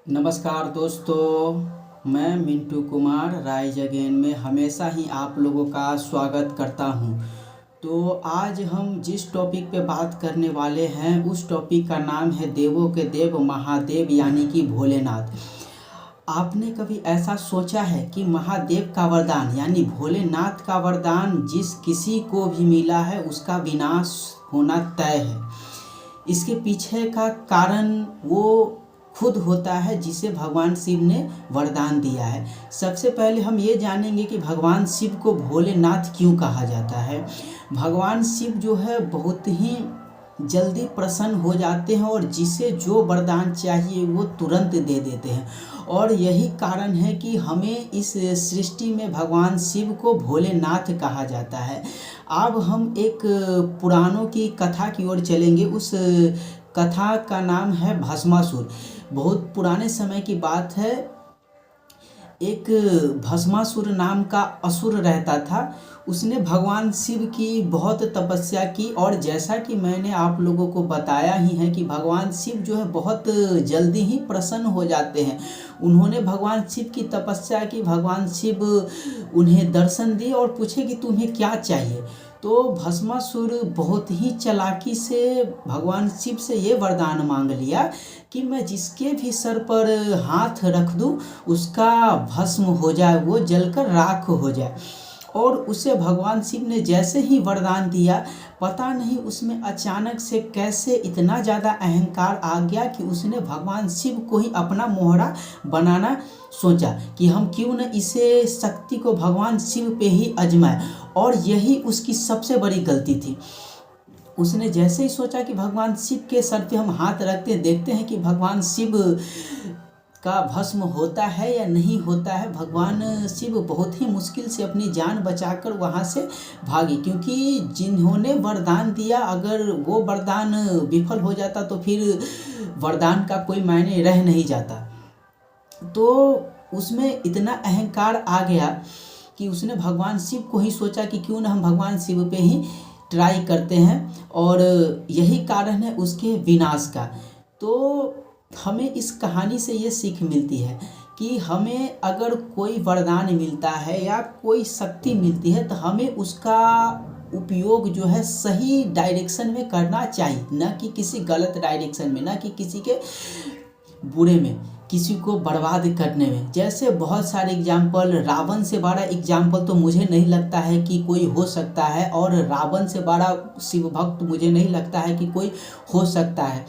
नमस्कार दोस्तों, मैं मिंटू कुमार राइज अगेन में हमेशा ही आप लोगों का स्वागत करता हूं। तो आज हम जिस टॉपिक पे बात करने वाले हैं उस टॉपिक का नाम है देवों के देव महादेव यानी कि भोलेनाथ। आपने कभी ऐसा सोचा है कि महादेव का वरदान यानी भोलेनाथ का वरदान जिस किसी को भी मिला है उसका विनाश होना तय है। इसके पीछे का कारण वो खुद होता है जिसे भगवान शिव ने वरदान दिया है। सबसे पहले हम ये जानेंगे कि भगवान शिव को भोलेनाथ क्यों कहा जाता है। भगवान शिव जो है बहुत ही जल्दी प्रसन्न हो जाते हैं और जिसे जो वरदान चाहिए वो तुरंत दे देते हैं, और यही कारण है कि हमें इस सृष्टि में भगवान शिव को भोलेनाथ कहा जाता है। अब हम एक पुराणों की कथा की ओर चलेंगे। उस कथा का नाम है भस्मासुर। बहुत पुराने समय की बात है। एक भस्मासुर नाम का असुर रहता था। उसने भगवान शिव की बहुत तपस्या की, और जैसा कि मैंने आप लोगों को बताया ही है कि भगवान शिव जो है बहुत जल्दी ही प्रसन्न हो जाते हैं। उन्होंने भगवान शिव की तपस्या की, भगवान शिव उन्हें दर्शन दिए और पूछे कि तुम्हें क्या चाहिए। तो भस्मासुर बहुत ही चालाकी से भगवान शिव से ये वरदान मांग लिया कि मैं जिसके भी सर पर हाथ रख दूं उसका भस्म हो जाए, वो जलकर राख हो जाए। और उसे भगवान शिव ने जैसे ही वरदान दिया, पता नहीं उसमें अचानक से कैसे इतना ज़्यादा अहंकार आ गया कि उसने भगवान शिव को ही अपना मोहरा बनाना सोचा कि हम क्यों न इसे शक्ति को भगवान शिव पे ही आजमाएं। और यही उसकी सबसे बड़ी गलती थी। उसने जैसे ही सोचा कि भगवान शिव के सर पे हम हाथ रखते हैं, देखते हैं कि भगवान शिव का भस्म होता है या नहीं होता है। भगवान शिव बहुत ही मुश्किल से अपनी जान बचाकर वहाँ से भागे, क्योंकि जिन्होंने वरदान दिया अगर वो वरदान विफल हो जाता तो फिर वरदान का कोई मायने रह नहीं जाता। तो उसमें इतना अहंकार आ गया कि उसने भगवान शिव को ही सोचा कि क्यों ना हम भगवान शिव पे ही ट्राई करते हैं, और यही कारण है उसके विनाश का। तो हमें इस कहानी से ये सीख मिलती है कि हमें अगर कोई वरदान मिलता है या कोई शक्ति मिलती है तो हमें उसका उपयोग जो है सही डायरेक्शन में करना चाहिए, न कि किसी गलत डायरेक्शन में, न कि किसी के बुरे में, किसी को बर्बाद करने में। जैसे बहुत सारे एग्जाम्पल, रावण से बड़ा एग्जाम्पल तो मुझे नहीं लगता है कि कोई हो सकता है, और रावण से बड़ा शिव भक्त मुझे नहीं लगता है कि कोई हो सकता है।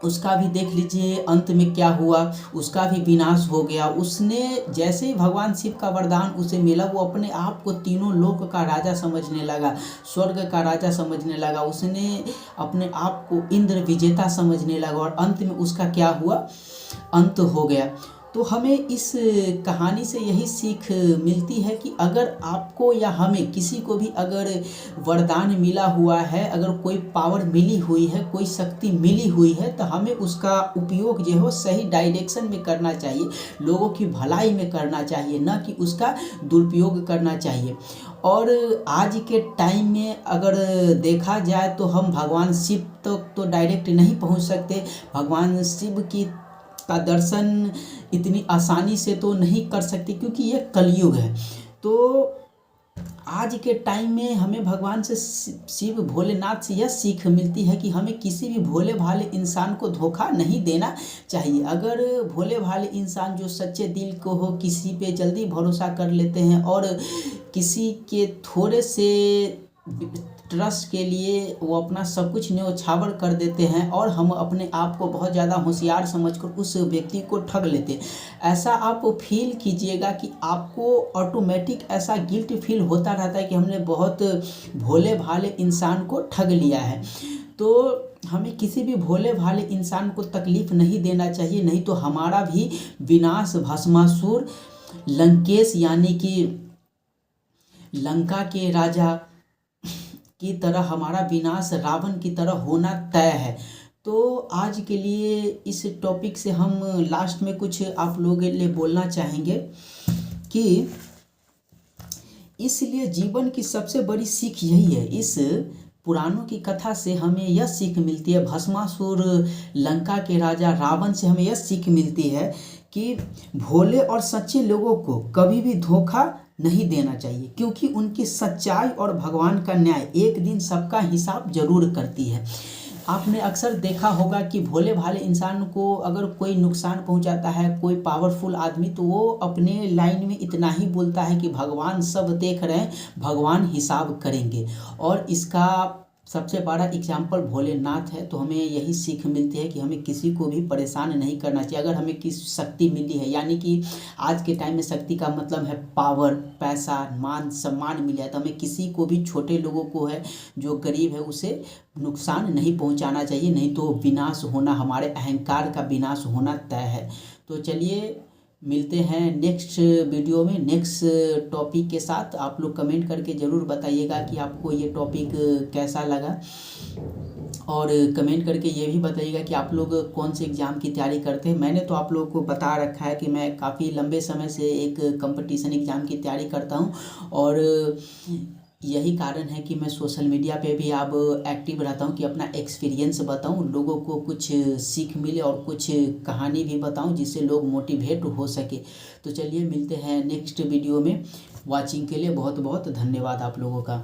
उसका भी देख लीजिए अंत में क्या हुआ, उसका भी विनाश हो गया। उसने जैसे ही भगवान शिव का वरदान उसे मिला, वो अपने आप को तीनों लोक का राजा समझने लगा, स्वर्ग का राजा समझने लगा। उसने अपने आप को इंद्र विजेता समझने लगा, और अंत में उसका क्या हुआ, अंत हो गया। तो हमें इस कहानी से यही सीख मिलती है कि अगर आपको या हमें किसी को भी अगर वरदान मिला हुआ है, अगर कोई पावर मिली हुई है, कोई शक्ति मिली हुई है, तो हमें उसका उपयोग जो है सही डायरेक्शन में करना चाहिए, लोगों की भलाई में करना चाहिए, न कि उसका दुरुपयोग करना चाहिए। और आज के टाइम में अगर देखा जाए तो हम भगवान शिव तक तो डायरेक्ट नहीं पहुंच सकते। भगवान शिव का दर्शन इतनी आसानी से तो नहीं कर सकते, क्योंकि ये कलयुग है। तो आज के टाइम में हमें भगवान से शिव भोलेनाथ से यह सीख मिलती है कि हमें किसी भी भोले भाले इंसान को धोखा नहीं देना चाहिए। अगर भोले भाले इंसान जो सच्चे दिल को हो, किसी पे जल्दी भरोसा कर लेते हैं और किसी के थोड़े से ट्रस्ट के लिए वो अपना सब कुछ न्यौछावर कर देते हैं, और हम अपने आप को बहुत ज़्यादा होशियार समझकर उस व्यक्ति को ठग लेते हैं। ऐसा आप फील कीजिएगा कि आपको ऑटोमेटिक ऐसा गिल्ट फील होता रहता है कि हमने बहुत भोले भाले इंसान को ठग लिया है। तो हमें किसी भी भोले भाले इंसान को तकलीफ़ नहीं देना चाहिए, नहीं तो हमारा भी विनाश भस्मासुर लंकेश यानी कि लंका के राजा की तरह हमारा विनाश रावण की तरह होना तय है। तो आज के लिए इस टॉपिक से हम लास्ट में कुछ आप लोगों के लिए बोलना चाहेंगे कि इसलिए जीवन की सबसे बड़ी सीख यही है, इस पुराणों की कथा से हमें यह सीख मिलती है, भस्मासुर लंका के राजा रावण से हमें यह सीख मिलती है कि भोले और सच्चे लोगों को कभी भी धोखा नहीं देना चाहिए, क्योंकि उनकी सच्चाई और भगवान का न्याय एक दिन सबका हिसाब जरूर करती है। आपने अक्सर देखा होगा कि भोले भाले इंसान को अगर कोई नुकसान पहुंचाता है, कोई पावरफुल आदमी, तो वो अपने लाइन में इतना ही बोलता है कि भगवान सब देख रहे हैं, भगवान हिसाब करेंगे। और इसका सबसे बड़ा एग्जाम्पल भोलेनाथ है। तो हमें यही सीख मिलती है कि हमें किसी को भी परेशान नहीं करना चाहिए। अगर हमें किसी शक्ति मिली है, यानी कि आज के टाइम में शक्ति का मतलब है पावर, पैसा, मान सम्मान मिला है, तो हमें किसी को भी, छोटे लोगों को है, जो गरीब है, उसे नुकसान नहीं पहुंचाना चाहिए, नहीं तो विनाश होना, हमारे अहंकार का विनाश होना तय है। तो चलिए मिलते हैं नेक्स्ट वीडियो में नेक्स्ट टॉपिक के साथ। आप लोग कमेंट करके ज़रूर बताइएगा कि आपको ये टॉपिक कैसा लगा, और कमेंट करके ये भी बताइएगा कि आप लोग कौन से एग्ज़ाम की तैयारी करते हैं। मैंने तो आप लोगों को बता रखा है कि मैं काफ़ी लंबे समय से एक कंपटीशन एग्ज़ाम की तैयारी करता हूँ, और यही कारण है कि मैं सोशल मीडिया पे भी अब एक्टिव रहता हूँ कि अपना एक्सपीरियंस बताऊँ, लोगों को कुछ सीख मिले और कुछ कहानी भी बताऊँ जिससे लोग मोटिवेट हो सके। तो चलिए मिलते हैं नेक्स्ट वीडियो में। वॉचिंग के लिए बहुत बहुत धन्यवाद आप लोगों का।